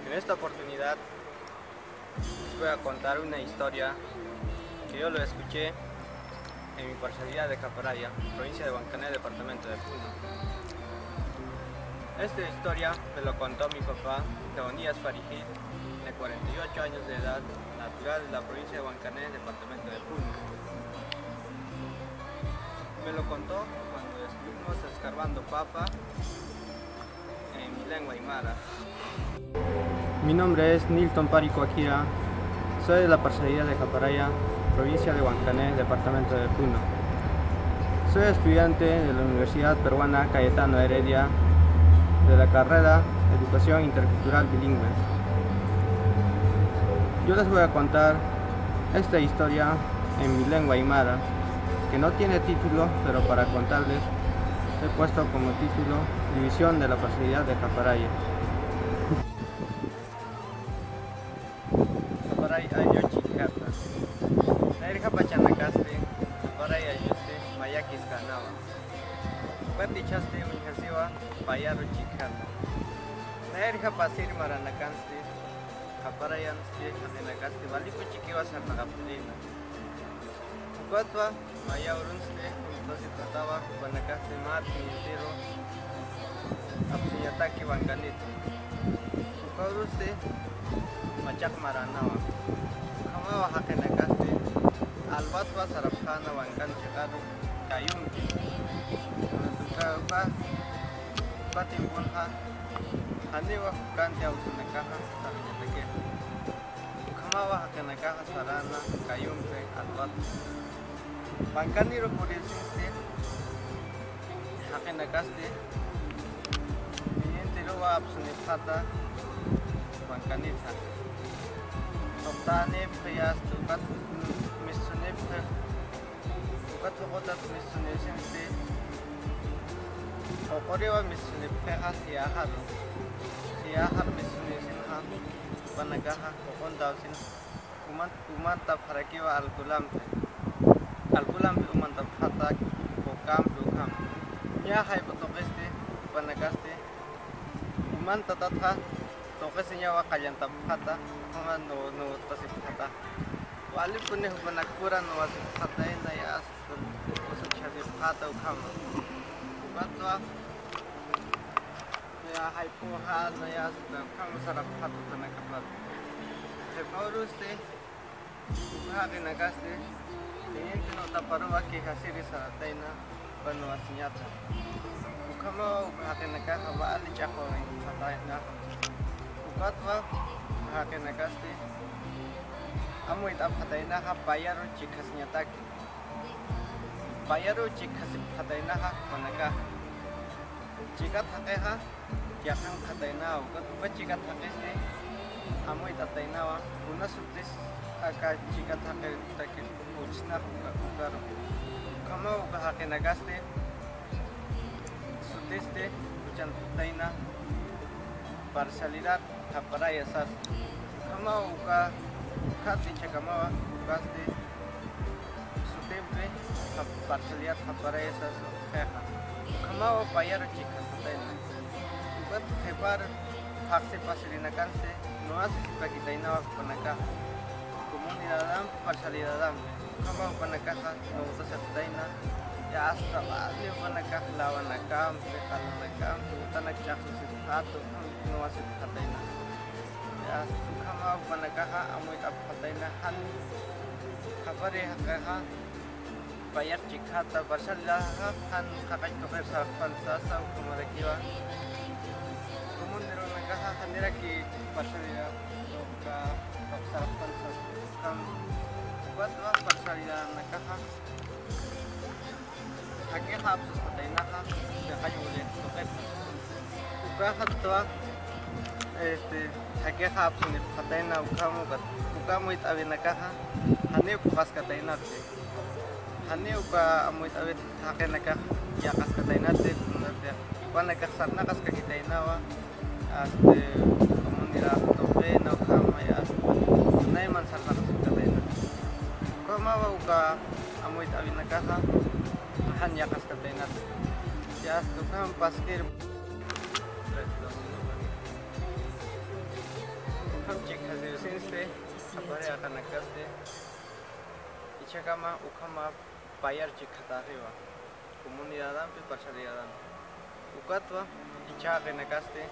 En esta oportunidad les voy a contar una historia que yo lo escuché en mi parcialidad de Caparaya, provincia de Huancané, departamento de Puno. Esta historia me lo contó mi papá, Teonías Farijit, de 48 años de edad, natural de la provincia de Huancané, departamento de Puno. Me lo contó cuando estuvimos escarbando papa en mi lengua aymara. Mi nombre es Nilton Parico Akira, soy de la parcialidad de Caparaya, provincia de Huancané, departamento de Puno. Soy estudiante de la Universidad Peruana Cayetano Heredia de la carrera Educación Intercultural Bilingüe. Yo les voy a contar esta historia en mi lengua aymara, que no tiene título, pero para contarles he puesto como título División de la parcialidad de Caparaya. Caparaya ayo chikata. Nairja pachanakaste, Caparaya ayuste, mayakis ganaba. Patichaste unjasiwa, payaro chikata. Nairja pasir maranakaste, Caparaya nste, hajenakaste, valipo chikiwa sarnagapulina. Ukatwa, maya urunste, entonces trataba, banakaste mati entero, apsiñataki banganito. Ukauruste, machak maranawa. Kamawa hakenakaste, albatwa sarapjana bangan chakado, kayumki. Tukauka, patimpulha, haniwa hukanti autunakaja, saranyatake. Kamawa hakenakaja sarana, kayumpe, albatwa. Bankaniro por el siste, hakenakaste, entero absunipata, bankanita. Toptane peyas tukat misunip, tukat sokotat misunisiste, okorewa misunip peha siyahar misunisinha, banagaha, okondausin, umanta parakiwa alkulamte. Alkulam bi umantap hatak kokam dukam ya hay potokeste panagaste umanta tatha tokesinya wa kayantap hata kama no tasip hata wali punne panakpuran wasip hata ina ya astul usuk chadip hata ukam batwa ya hay poha na ya astul kam sarap hatu tanakapat se pauruste hakinagaste Teniente no taparoa que hasiri sarataina pano asinyata. Ukama ukahakenaka hawa ali chaho sataina. Ukatwa hakenakaste amu itap hataina ha bayaro chikasinyataki. Bayaro chikasipataina ha manaka. Chikat hakeha yakan hataina ukat chikat hakeste amu itataina wa una subtis aka chikat haketaki. Uchna ukar kama ukahakenagaste sudeste uchantaina parcialidad Caparaya sas kama uka khati chakama ukaste sutempe parcialidad Caparaya sas keha kama payar chikasataina ukat separ hakse pasilina kanse no hace sipakitaina panaka comunidad parcialidad kama panakaha no tasataina ya hasta vale panakaha lawanakam pekalakam tanakchaksu sithato no asitataina ya kama panakaha amoy tapataina han kapare hakaha bayar chikhata parcialidad han kakay toker sa pansasa kumarakiwa comunidad nakaha hanira ki parcialidad ka pagsarapan sa kam batwa parcialidad nakaha hake hapsus patainaha de hayule toket ukahatwa hake hapsun pataina ukamu itabe nakaha hane ukas katainate hane uka amu itabe hake nakaha yakas katainate panakah sarnakas kakitainawa comunidad tope no kama ya naiman sarnakas katainate kama uka amoy tabi nakaha han yakas katainat ya tukam paskir presto ukam cek hasil sinste sabare akan nakaste ichakama ukama bayar cek khatariwa comunidad pe parcialidad ukatwa ichake nakaste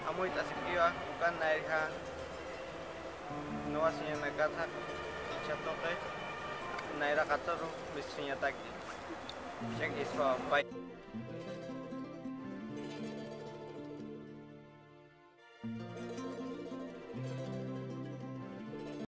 amoy tasirkiwa ukan nairha no así en la casa chatoque naira katoro bisinya tagi check is for